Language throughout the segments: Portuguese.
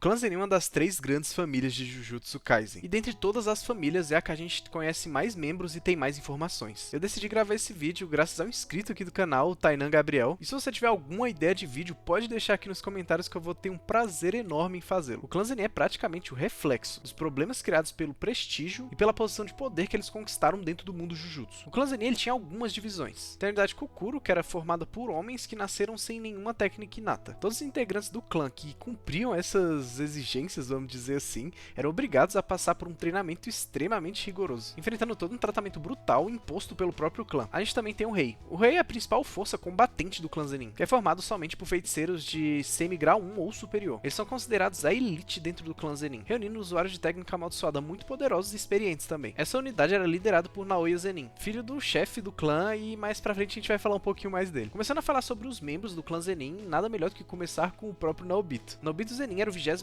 Clã Zenin é uma das 3 grandes famílias de Jujutsu Kaisen, e dentre todas as famílias é a que a gente conhece mais membros e tem mais informações. Eu decidi gravar esse vídeo graças ao inscrito aqui do canal, o Tainan Gabriel, e se você tiver alguma ideia de vídeo, pode deixar aqui nos comentários que eu vou ter um prazer enorme em fazê-lo. O Clã Zenin é praticamente o reflexo dos problemas criados pelo prestígio e pela posição de poder que eles conquistaram dentro do mundo Jujutsu. O Clã Zenin ele tinha algumas divisões. Tem a unidade Kokuro, que era formada por homens que nasceram sem nenhuma técnica inata. Todos os integrantes do clã que cumpriam essas exigências, vamos dizer assim, eram obrigados a passar por um treinamento extremamente rigoroso, enfrentando todo um tratamento brutal imposto pelo próprio clã. A gente também tem o Rei. O Rei é a principal força combatente do clã Zenin, que é formado somente por feiticeiros de semi-grau 1 ou superior. Eles são considerados a elite dentro do clã Zenin, reunindo usuários de técnica amaldiçoada muito poderosos e experientes também. Essa unidade era liderada por Naoya Zenin, filho do chefe do clã, e mais pra frente a gente vai falar um pouquinho mais dele. Começando a falar sobre os membros do clã Zenin, nada melhor do que começar com o próprio Naobito. Naobito Zenin era o 26º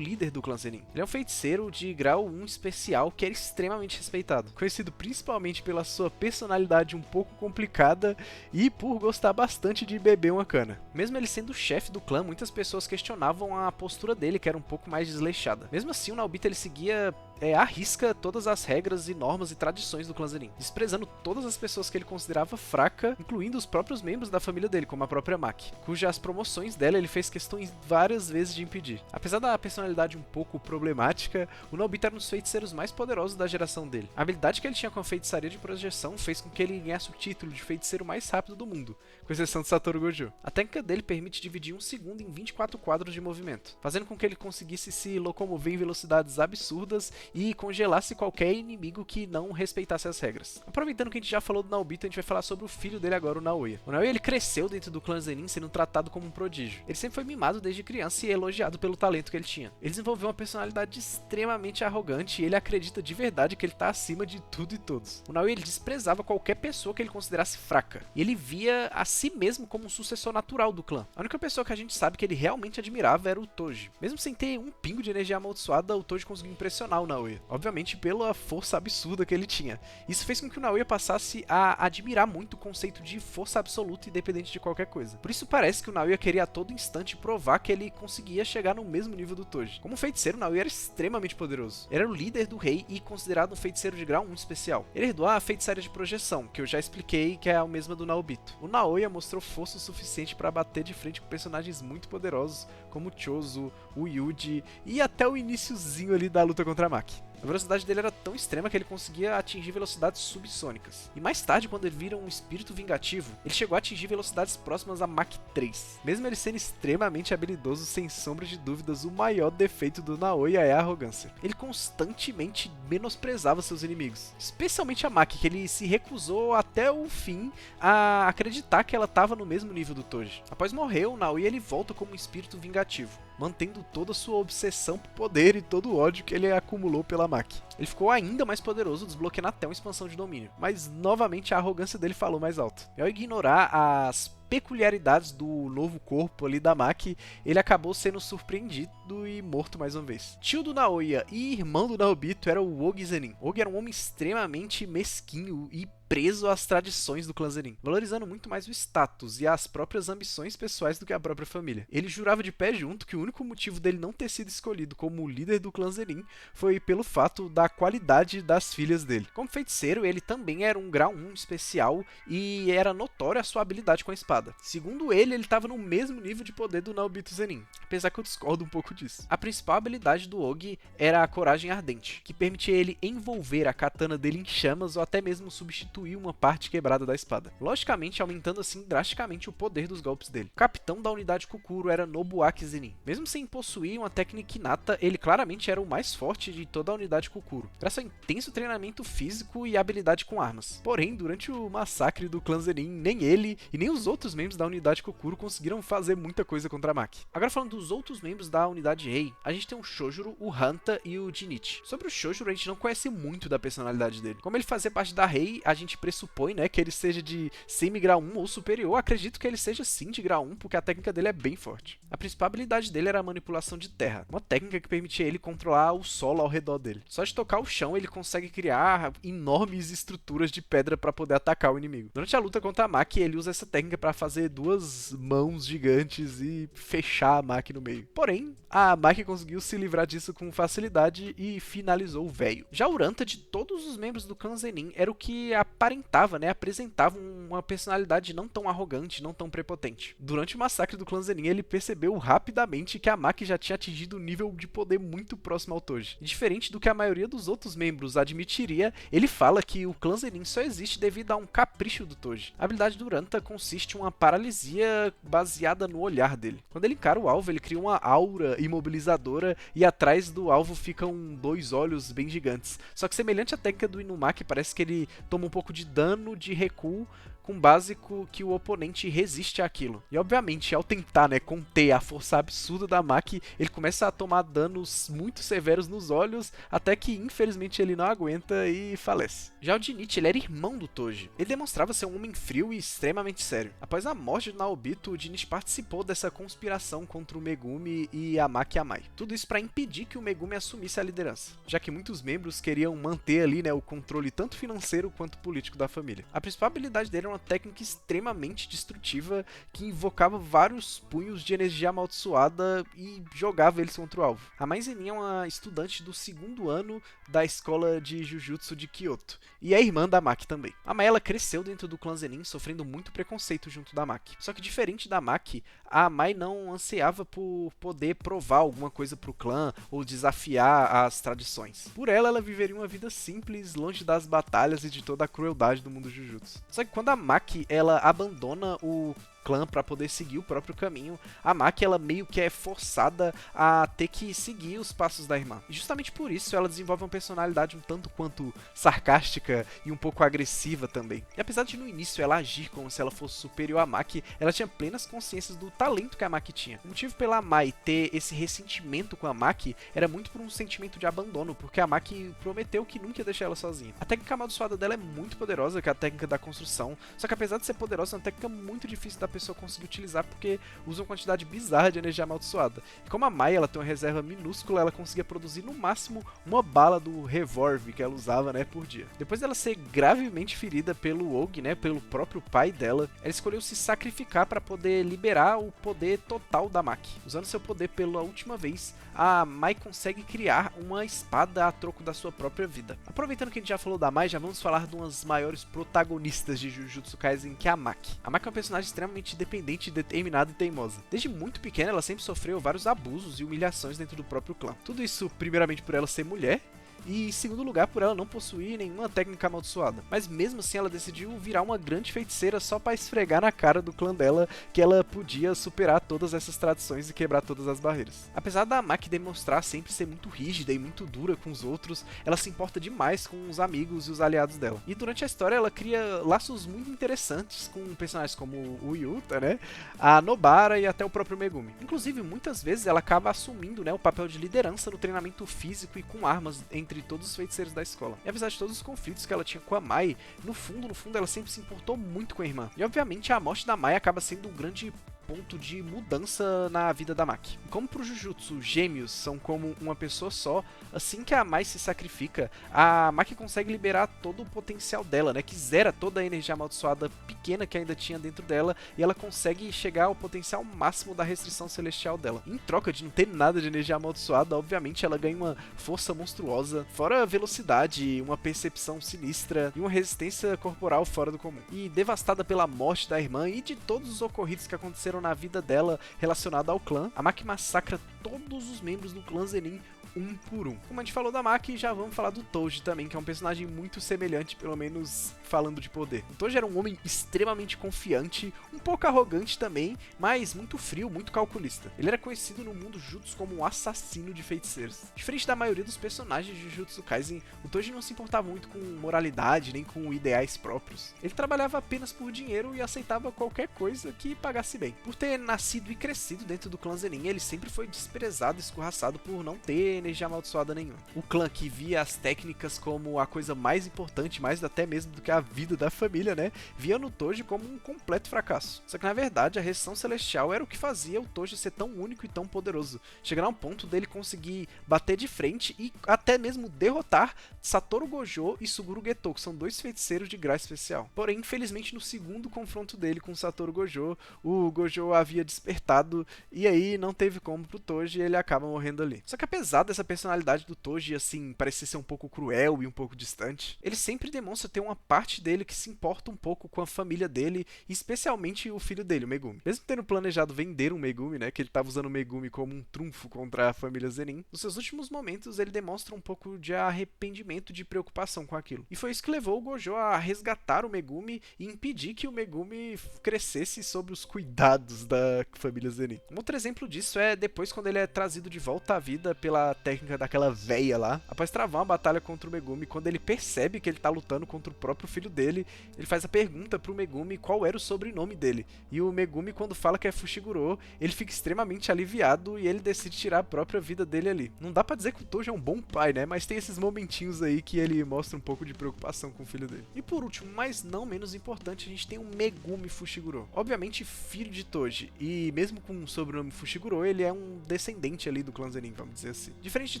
líder do clã Zenin. Ele é um feiticeiro de grau 1 especial que era extremamente respeitado, conhecido principalmente pela sua personalidade um pouco complicada e por gostar bastante de beber uma cana. Mesmo ele sendo o chefe do clã, muitas pessoas questionavam a postura dele, que era um pouco mais desleixada. Mesmo assim, o Naobito ele seguia à risca todas as regras e normas e tradições do clã Zenin, desprezando todas as pessoas que ele considerava fraca, incluindo os próprios membros da família dele, como a própria Maki, cujas promoções dela ele fez questões várias vezes de impedir. Apesar da personalidade um pouco problemática, o Naobito era um dos feiticeiros mais poderosos da geração dele. A habilidade que ele tinha com a feitiçaria de projeção fez com que ele ganhasse o título de feiticeiro mais rápido do mundo, com exceção de Satoru Gojo. A técnica dele permite dividir um segundo em 24 quadros de movimento, fazendo com que ele conseguisse se locomover em velocidades absurdas e congelasse qualquer inimigo que não respeitasse as regras. Aproveitando que a gente já falou do Naobito, a gente vai falar sobre o filho dele agora, o Naoya. O Naoya ele cresceu dentro do clã Zenin sendo tratado como um prodígio. Ele sempre foi mimado desde criança e elogiado pelo talento que ele tinha. Ele desenvolveu uma personalidade extremamente arrogante e ele acredita de verdade que ele tá acima de tudo e todos. O Naoya ele desprezava qualquer pessoa que ele considerasse fraca, e ele via a si mesmo como um sucessor natural do clã. A única pessoa que a gente sabe que ele realmente admirava era o Toji. Mesmo sem ter um pingo de energia amaldiçoada, o Toji conseguiu impressionar o Naoya, obviamente pela força absurda que ele tinha. Isso fez com que o Naoya passasse a admirar muito o conceito de força absoluta independente de qualquer coisa. Por isso parece que o Naoya queria a todo instante provar que ele conseguia chegar no mesmo nível do Toji. Como feiticeiro, o Naoya era extremamente poderoso. Ele era o líder do rei e considerado um feiticeiro de grau 1 especial. Ele herdou a feitiçaria de projeção, que eu já expliquei que é a mesma do Naobito. O Naoya mostrou força o suficiente para bater de frente com personagens muito poderosos, como o Chozo, o Yuji e até o iniciozinho ali da luta contra a Maki. A velocidade dele era tão extrema que ele conseguia atingir velocidades subsônicas. E mais tarde, quando ele vira um espírito vingativo, ele chegou a atingir velocidades próximas a Mach 3. Mesmo ele sendo extremamente habilidoso, sem sombra de dúvidas, o maior defeito do Naoya é a arrogância. Ele constantemente menosprezava seus inimigos, especialmente a Maki, que ele se recusou até o fim a acreditar que ela estava no mesmo nível do Toji. Após morrer, o Naoya ele volta como um espírito vingativo, mantendo toda a sua obsessão por poder e todo o ódio que ele acumulou pela Maki. Ele ficou ainda mais poderoso, desbloqueando até uma expansão de domínio, mas novamente a arrogância dele falou mais alto. E ao ignorar as peculiaridades do novo corpo ali da Maki, ele acabou sendo surpreendido e morto mais uma vez. Tio do Naoya e irmão do Naobito era o Ogi Zenin. Ogi era um homem extremamente mesquinho e preso às tradições do clã Zenin, valorizando muito mais o status e as próprias ambições pessoais do que a própria família. Ele jurava de pé junto que o único motivo dele não ter sido escolhido como líder do clã Zenin foi pelo fato da qualidade das filhas dele. Como feiticeiro, ele também era um grau 1 especial e era notória a sua habilidade com a espada. Segundo ele estava no mesmo nível de poder do Naobito Zenin, apesar que eu discordo um pouco disso. A principal habilidade do Ogi era a coragem ardente, que permitia ele envolver a katana dele em chamas ou até mesmo substituir uma parte quebrada da espada, logicamente aumentando assim drasticamente o poder dos golpes dele. O capitão da unidade Kokuro era Nobuaki Zenin. Mesmo sem possuir uma técnica inata, ele claramente era o mais forte de toda a unidade Kokuro, graças ao intenso treinamento físico e habilidade com armas. Porém, durante o massacre do clã Zenin, nem ele e nem os outros membros da unidade Kokuro conseguiram fazer muita coisa contra a Maki. Agora falando dos outros membros da unidade Rei, a gente tem o Shojuro, o Hanta e o Jinichi. Sobre o Shojuro, a gente não conhece muito da personalidade dele. Como ele fazia parte da Rei, a gente gente pressupõe, né, que ele seja de semi-grau 1 ou superior. Acredito que ele seja sim de grau 1, porque a técnica dele é bem forte. A principal habilidade dele era a manipulação de terra, uma técnica que permitia ele controlar o solo ao redor dele. Só de tocar o chão, ele consegue criar enormes estruturas de pedra para poder atacar o inimigo. Durante a luta contra a Maki, ele usa essa técnica para fazer duas mãos gigantes e fechar a Maki no meio. Porém, a Maki conseguiu se livrar disso com facilidade e finalizou o velho. Já o Uranta, de todos os membros do clã Zenin, era o que aparentava, né, apresentava uma personalidade não tão arrogante, não tão prepotente. Durante o massacre do clã Zenin, ele percebeu rapidamente que a Maki já tinha atingido um nível de poder muito próximo ao Toji. E diferente do que a maioria dos outros membros admitiria, ele fala que o clã Zenin só existe devido a um capricho do Toji. A habilidade do Uranta consiste em uma paralisia baseada no olhar dele. Quando ele encara o alvo, ele cria uma aura imobilizadora e atrás do alvo ficam dois olhos bem gigantes. Só que semelhante à técnica do Inumaki, parece que ele toma um pouco de dano de recuo com base que o oponente resiste àquilo. E obviamente, ao tentar, né, conter a força absurda da Maki, ele começa a tomar danos muito severos nos olhos, até que infelizmente ele não aguenta e falece. Já o Jinichi, ele era irmão do Toji. Ele demonstrava ser um homem frio e extremamente sério. Após a morte do Naobito, o Jinichi participou dessa conspiração contra o Megumi e a Maki Amai. Tudo isso para impedir que o Megumi assumisse a liderança, já que muitos membros queriam manter ali, né, o controle tanto financeiro quanto político da família. A principal habilidade dele era uma técnica extremamente destrutiva que invocava vários punhos de energia amaldiçoada e jogava eles contra o alvo. A Mai Zenin é uma estudante do segundo ano da escola de Jujutsu de Kyoto e é irmã da Maki também. A Mai, ela cresceu dentro do clã Zenin, sofrendo muito preconceito junto da Maki. Só que diferente da Maki, a Mai não ansiava por poder provar alguma coisa pro clã ou desafiar as tradições. Por ela viveria uma vida simples, longe das batalhas e de toda a crueldade do mundo Jujutsu. Só que quando a Maki, ela abandona o clã para poder seguir o próprio caminho, a Maki, ela meio que é forçada a ter que seguir os passos da irmã. E justamente por isso ela desenvolve uma personalidade um tanto quanto sarcástica e um pouco agressiva também. E apesar de no início ela agir como se ela fosse superior à Maki, ela tinha plenas consciências do talento que a Maki tinha. O motivo pela Mai ter esse ressentimento com a Maki era muito por um sentimento de abandono, porque a Maki prometeu que nunca ia deixar ela sozinha. A técnica amaldiçoada dela é muito poderosa, que é a técnica da construção, só que apesar de ser poderosa, é uma técnica muito difícil da pessoa conseguir utilizar, porque usa uma quantidade bizarra de energia amaldiçoada. E como a Mai, ela tem uma reserva minúscula, ela conseguia produzir no máximo uma bala do revólver que ela usava, né, por dia. Depois dela ser gravemente ferida pelo Og, né, pelo próprio pai dela, ela escolheu se sacrificar para poder liberar o poder total da Maki. Usando seu poder pela última vez, a Mai consegue criar uma espada a troco da sua própria vida. Aproveitando que a gente já falou da Mai, já vamos falar de umas maiores protagonistas de Jujutsu Kaisen, que é a Maki. A Maki é uma personagem extremamente independente, determinada e teimosa. Desde muito pequena, ela sempre sofreu vários abusos e humilhações dentro do próprio clã. Tudo isso, primeiramente, por ela ser mulher, e em segundo lugar por ela não possuir nenhuma técnica amaldiçoada. Mas mesmo assim ela decidiu virar uma grande feiticeira só para esfregar na cara do clã dela que ela podia superar todas essas tradições e quebrar todas as barreiras. Apesar da Maki demonstrar sempre ser muito rígida e muito dura com os outros, ela se importa demais com os amigos e os aliados dela. E durante a história ela cria laços muito interessantes com personagens como o Yuta, né, a Nobara e até o próprio Megumi. Inclusive muitas vezes ela acaba assumindo, né, o papel de liderança no treinamento físico e com armas entre todos os feiticeiros da escola. E apesar de todos os conflitos que ela tinha com a Mai, no fundo ela sempre se importou muito com a irmã. E obviamente a morte da Mai acaba sendo um grande ponto de mudança na vida da Maki. Como pro Jujutsu, gêmeos são como uma pessoa só, assim que a Mai se sacrifica, a Maki consegue liberar todo o potencial dela, né, que zera toda a energia amaldiçoada pequena que ainda tinha dentro dela, e ela consegue chegar ao potencial máximo da restrição celestial dela. Em troca de não ter nada de energia amaldiçoada, obviamente ela ganha uma força monstruosa, fora velocidade, uma percepção sinistra e uma resistência corporal fora do comum. E devastada pela morte da irmã e de todos os ocorridos que aconteceram na vida dela relacionada ao clã, a Maki massacra todos os membros do clã Zenin um por um. Como a gente falou da Maki, já vamos falar do Toji também, que é um personagem muito semelhante, pelo menos falando de poder. O Toji era um homem extremamente confiante, um pouco arrogante também, mas muito frio, muito calculista. Ele era conhecido no mundo Jutsu como um assassino de feiticeiros. Diferente da maioria dos personagens de Jujutsu Kaisen, o Toji não se importava muito com moralidade, nem com ideais próprios. Ele trabalhava apenas por dinheiro e aceitava qualquer coisa que pagasse bem. Por ter nascido e crescido dentro do clã Zenin, ele sempre foi desprezado e escorraçado por não ter energia amaldiçoada nenhuma. O clã, que via as técnicas como a coisa mais importante, mais até mesmo do que a vida da família, né, via no Toji como um completo fracasso. Só que na verdade a Restrição Celestial era o que fazia o Toji ser tão único e tão poderoso, chegar a um ponto dele conseguir bater de frente e até mesmo derrotar Satoru Gojo e Suguru Geto, que são dois feiticeiros de graça especial. Porém, infelizmente, no segundo confronto dele com Satoru Gojo, o Gojo havia despertado e aí não teve como pro Toji e ele acaba morrendo ali. Só que apesar dessa personalidade do Toji, assim, parecer ser um pouco cruel e um pouco distante, ele sempre demonstra ter uma parte dele que se importa um pouco com a família dele, e especialmente o filho dele, o Megumi. Mesmo tendo planejado vender um Megumi, né, que ele estava usando o Megumi como um trunfo contra a família Zenin, nos seus últimos momentos ele demonstra um pouco de arrependimento, de preocupação com aquilo. E foi isso que levou o Gojo a resgatar o Megumi e impedir que o Megumi crescesse sob os cuidados da família Zenin. Um outro exemplo disso é depois quando ele é trazido de volta à vida pela técnica daquela véia lá, após travar uma batalha contra o Megumi. Quando ele percebe que ele tá lutando contra o próprio filho dele, ele faz a pergunta pro Megumi qual era o sobrenome dele. E o Megumi, quando fala que é Fushiguro, ele fica extremamente aliviado e ele decide tirar a própria vida dele ali. Não dá pra dizer que o Toji é um bom pai, né? Mas tem esses momentinhos aí que ele mostra um pouco de preocupação com o filho dele. E por último, mas não menos importante, a gente tem o Megumi Fushiguro. Obviamente filho de Toji, e mesmo com o sobrenome Fushiguro, ele é um descendente ali do clã Zenin, vamos dizer assim. Diferente de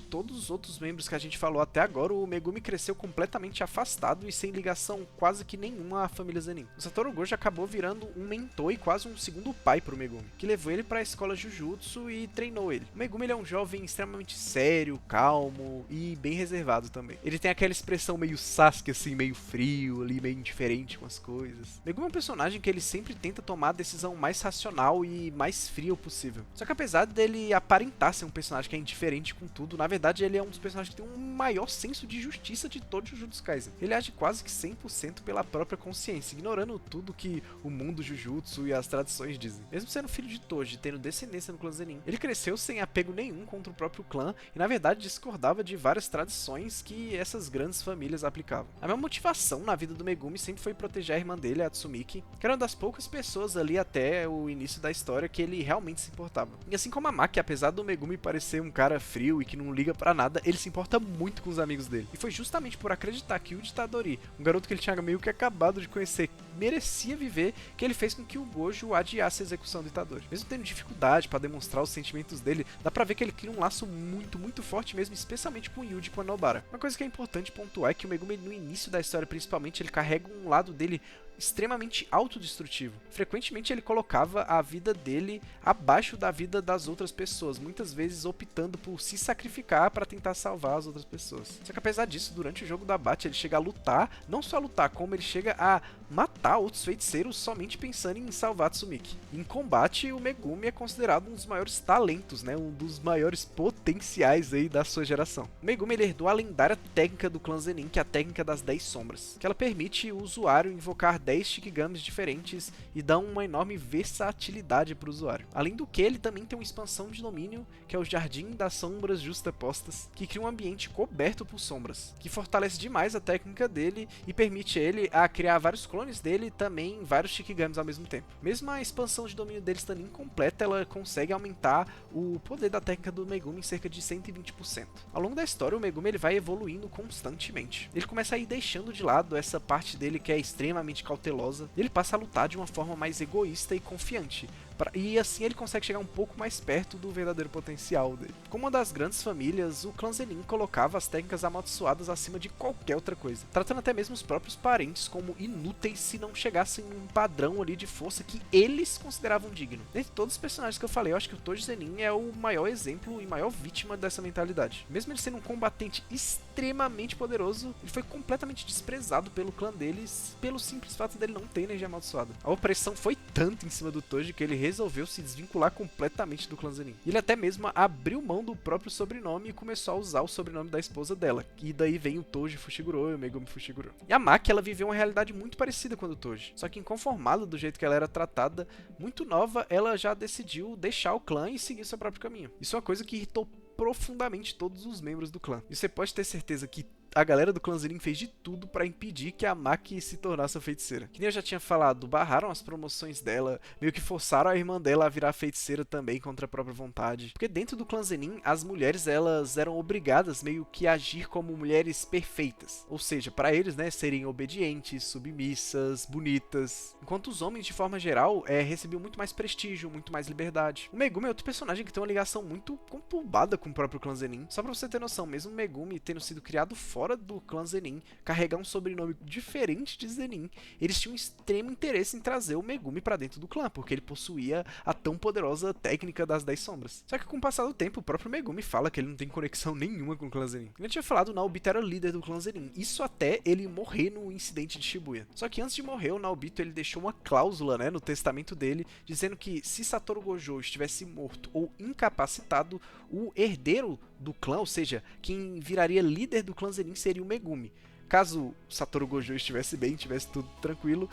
todos os outros membros que a gente falou até agora, o Megumi cresceu completamente afastado e sem ligação quase que nenhuma à família Zenin. O Satoru Gojo acabou virando um mentor e quase um segundo pai pro Megumi, que levou ele para a escola Jujutsu e treinou ele. O Megumi ele é um jovem extremamente sério, calmo e bem reservado também. Ele tem aquela expressão meio Sasuke, assim, meio frio, ali, meio indiferente com as coisas. Megumi é um personagem que ele sempre tenta tomar a decisão mais racional e mais fria possível. Só que apesar dele aparentar ser um personagem que é indiferente com tudo, na verdade ele é um dos personagens que tem um maior senso de justiça de todo Jujutsu Kaisen. Ele age quase que 100% pela própria consciência, ignorando tudo que o mundo Jujutsu e as tradições dizem. Mesmo sendo filho de Toji, tendo descendência no clã Zenin, ele cresceu sem apego nenhum contra o próprio clã e na verdade discordava de várias tradições que essas grandes famílias aplicavam. A minha motivação na vida do Megumi sempre foi proteger a irmã dele, a Tsumiki, que era uma das poucas pessoas ali até o início da história que ele realmente se importava. E assim como a Maki, apesar do Megumi parecer um cara frio e que não liga pra nada, ele se importa muito com os amigos dele. E foi justamente por acreditar que o Itadori, um garoto que ele tinha meio que acabado de conhecer, merecia viver, que ele fez com que o Gojo adiasse a execução do Itadori. Mesmo tendo dificuldade para demonstrar os sentimentos dele, dá pra ver que ele cria um laço muito forte mesmo, especialmente com o Yuji e com a Nobara. Uma coisa que é importante pontuar é que o Megumi, no início da história principalmente, ele carrega um lado dele extremamente autodestrutivo. Frequentemente ele colocava a vida dele abaixo da vida das outras pessoas, muitas vezes optando por se sacrificar para tentar salvar as outras pessoas. Só que apesar disso, durante o jogo do abate ele chega a lutar, não só a lutar, como ele chega a matar outros feiticeiros somente pensando em salvar Tsumiki. Em combate, o Megumi é considerado um dos maiores talentos, né? Um dos maiores potenciais aí da sua geração. O Megumi ele herdou a lendária técnica do clã Zenin, que é a técnica das 10 sombras, que ela permite o usuário invocar 10 Shikigamis diferentes e dá uma enorme versatilidade para o usuário. Além do que, ele também tem uma expansão de domínio, que é o Jardim das Sombras Justapostas, que cria um ambiente coberto por sombras, que fortalece demais a técnica dele e permite ele a criar vários clones dele e também vários Shikigamis ao mesmo tempo. Mesmo a expansão de domínio dele estando incompleta, ela consegue aumentar o poder da técnica do Megumi em cerca de 120%. Ao longo da história, o Megumi ele vai evoluindo constantemente. Ele começa a ir deixando de lado essa parte dele que é extremamente cautelosa, e ele passa a lutar de uma forma mais egoísta e confiante, e assim ele consegue chegar um pouco mais perto do verdadeiro potencial dele. Como uma das grandes famílias, o clã Zenin colocava as técnicas amaldiçoadas acima de qualquer outra coisa, tratando até mesmo os próprios parentes como inúteis se não chegassem em um padrão ali de força que eles consideravam digno. Dentre todos os personagens que eu falei, eu acho que o Toji Zenin é o maior exemplo e maior vítima dessa mentalidade. Mesmo ele sendo um combatente extremamente poderoso, ele foi completamente desprezado pelo clã deles pelo simples fato dele não ter energia amaldiçoada. A opressão foi tanto em cima do Toji que ele resolveu se desvincular completamente do clã Zenin. Ele até mesmo abriu mão do próprio sobrenome e começou a usar o sobrenome da esposa dela. E daí vem o Toji Fushiguro e o Megumi Fushiguro. E a Maki, ela viveu uma realidade muito parecida com a do Toji. Só que inconformada do jeito que ela era tratada, muito nova, ela já decidiu deixar o clã e seguir seu próprio caminho. Isso é uma coisa que irritou profundamente todos os membros do clã. E você pode ter certeza que a galera do clã Zenin fez de tudo pra impedir que a Maki se tornasse a feiticeira. Que nem eu já tinha falado, barraram as promoções dela, meio que forçaram a irmã dela a virar feiticeira também contra a própria vontade. Porque dentro do clã Zenin, as mulheres elas eram obrigadas meio que a agir como mulheres perfeitas. Ou seja, pra eles, né, serem obedientes, submissas, bonitas. Enquanto os homens, de forma geral, recebiam muito mais prestígio, muito mais liberdade. O Megumi é outro personagem que tem uma ligação muito conturbada com o próprio clã Zenin. Só pra você ter noção, mesmo o Megumi tendo sido criado fora do clã Zenin, carregar um sobrenome diferente de Zenin, eles tinham um extremo interesse em trazer o Megumi pra dentro do clã, porque ele possuía a tão poderosa técnica das 10 sombras. Só que com o passar do tempo, o próprio Megumi fala que ele não tem conexão nenhuma com o clã Zenin. Ele tinha falado, o Naobito era o líder do clã Zenin, isso até ele morrer no incidente de Shibuya. Só que antes de morrer, o Naobito ele deixou uma cláusula, né, no testamento dele, dizendo que se Satoru Gojo estivesse morto ou incapacitado, o herdeiro do clã, ou seja, quem viraria líder do clã Zenin seria o Megumi. Caso Satoru Gojo estivesse bem, tivesse tudo tranquilo,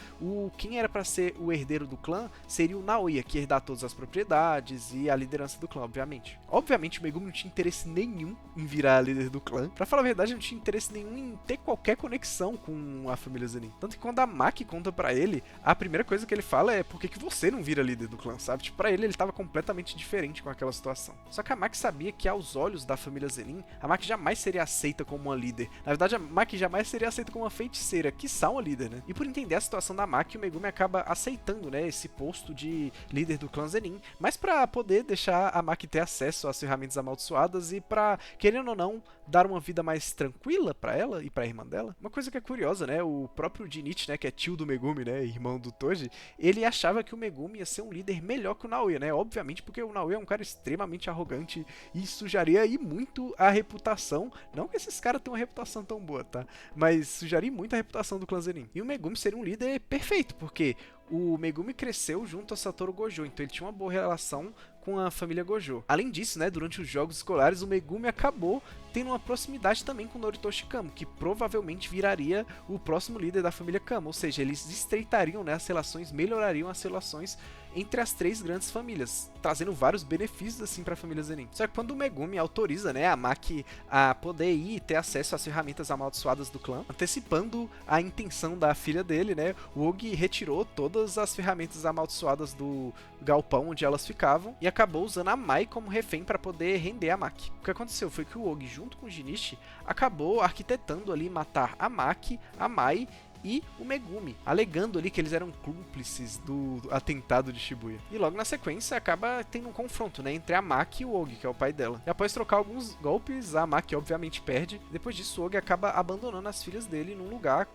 quem era para ser o herdeiro do clã seria o Naoya, que ia herdar todas as propriedades e a liderança do clã, obviamente. Obviamente, o Megumi não tinha interesse nenhum em virar líder do clã. Pra falar a verdade, não tinha interesse nenhum em ter qualquer conexão com a família Zenin. Tanto que quando a Maki conta pra ele, a primeira coisa que ele fala é: por que você não vira líder do clã, sabe? Tipo, pra ele tava completamente diferente com aquela situação. Só que a Maki sabia que aos olhos da família Zenin, a Maki jamais seria aceita como uma líder. Na verdade, a Maki jamais seria aceita como uma feiticeira, quiçá uma líder, né? E por entender a situação da Maki, o Megumi acaba aceitando, né, esse posto de líder do clã Zenin, mas pra poder deixar a Maki ter acesso às ferramentas amaldiçoadas e pra, querendo ou não, dar uma vida mais tranquila pra ela e pra irmã dela. Uma coisa que é curiosa, né, o próprio Jinichi, né, que é tio do Megumi, né, irmão do Toji, ele achava que o Megumi ia ser um líder melhor que o Naoya, né, obviamente porque o Naoya é um cara extremamente arrogante e sujaria aí muito a reputação, não que esses caras tenham uma reputação tão boa, tá, mas sujaria muito a reputação do clã Zenin. E o Megumi seria um líder perfeito, porque o Megumi cresceu junto a Satoru Gojo, então ele tinha uma boa relação com a família Gojo. Além disso, né, durante os jogos escolares, o Megumi acabou tendo uma proximidade também com Noritoshi Kamo, que provavelmente viraria o próximo líder da família Kamo, ou seja, eles estreitariam, né, as relações, melhorariam as relações entre as três grandes famílias, trazendo vários benefícios assim para a família Zenin. Só que quando o Megumi autoriza, né, a Maki a poder ir e ter acesso às ferramentas amaldiçoadas do clã, antecipando a intenção da filha dele, né, o Ogi retirou todas as ferramentas amaldiçoadas do galpão onde elas ficavam e acabou usando a Mai como refém para poder render a Maki. O que aconteceu foi que o Ogi, junto com o Jinichi, acabou arquitetando ali matar a Maki, a Mai e o Megumi, alegando ali que eles eram cúmplices do atentado de Shibuya. E logo na sequência acaba tendo um confronto, né, entre a Maki e o Ogi, que é o pai dela. E após trocar alguns golpes, a Maki obviamente perde. Depois disso, o Ogi acaba abandonando as filhas dele num lugar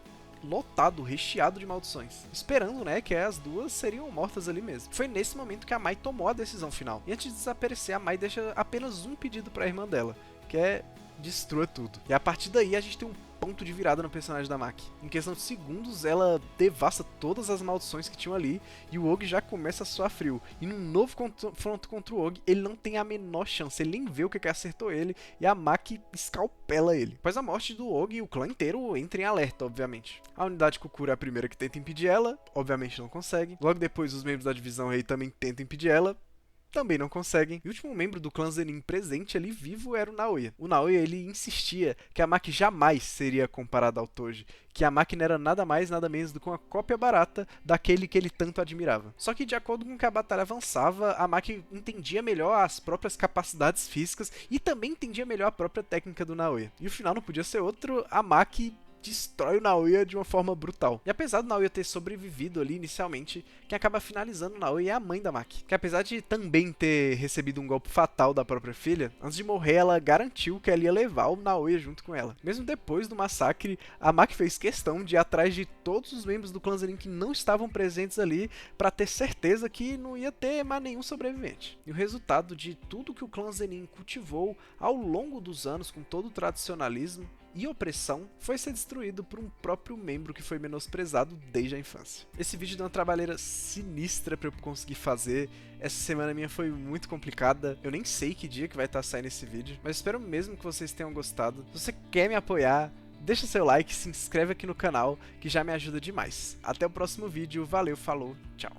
lotado, recheado de maldições, esperando, né, que as duas seriam mortas ali mesmo. Foi nesse momento que a Mai tomou a decisão final. E antes de desaparecer, a Mai deixa apenas um pedido para a irmã dela, que é: destrua tudo. E a partir daí a gente tem um ponto de virada no personagem da Maki. Em questão de segundos, ela devasta todas as maldições que tinham ali e o Ogi já começa a suar frio. E num novo confronto contra o Ogi, ele não tem a menor chance, ele nem vê o que acertou ele e a Maki escalpela ele. Após a morte do Ogi, o clã inteiro entra em alerta, obviamente. A unidade Kukura é a primeira que tenta impedir ela, obviamente não consegue. Logo depois, os membros da divisão Rei também tentam impedir ela, também não conseguem. E o último membro do clã Zenin presente ali vivo era o Naoya. O Naoya, ele insistia que a Maki jamais seria comparada ao Toji, que a Maki não era nada mais, nada menos do que uma cópia barata daquele que ele tanto admirava. Só que de acordo com que a batalha avançava, a Maki entendia melhor as próprias capacidades físicas e também entendia melhor a própria técnica do Naoya. E o final não podia ser outro: a Maki destrói o Naoya de uma forma brutal. E apesar do Naoya ter sobrevivido ali inicialmente, quem acaba finalizando o Naoya é a mãe da Maki, que apesar de também ter recebido um golpe fatal da própria filha, antes de morrer ela garantiu que ela ia levar o Naoya junto com ela. Mesmo depois do massacre, a Maki fez questão de ir atrás de todos os membros do clã Zenin que não estavam presentes ali para ter certeza que não ia ter mais nenhum sobrevivente. E o resultado de tudo que o clã Zenin cultivou ao longo dos anos com todo o tradicionalismo e opressão foi ser destruído por um próprio membro que foi menosprezado desde a infância. Esse vídeo deu uma trabalheira sinistra pra eu conseguir fazer. Essa semana minha foi muito complicada, eu nem sei que dia que vai estar saindo esse vídeo, mas espero mesmo que vocês tenham gostado. Se você quer me apoiar, deixa seu like, se inscreve aqui no canal, que já me ajuda demais. Até o próximo vídeo, valeu, falou, tchau.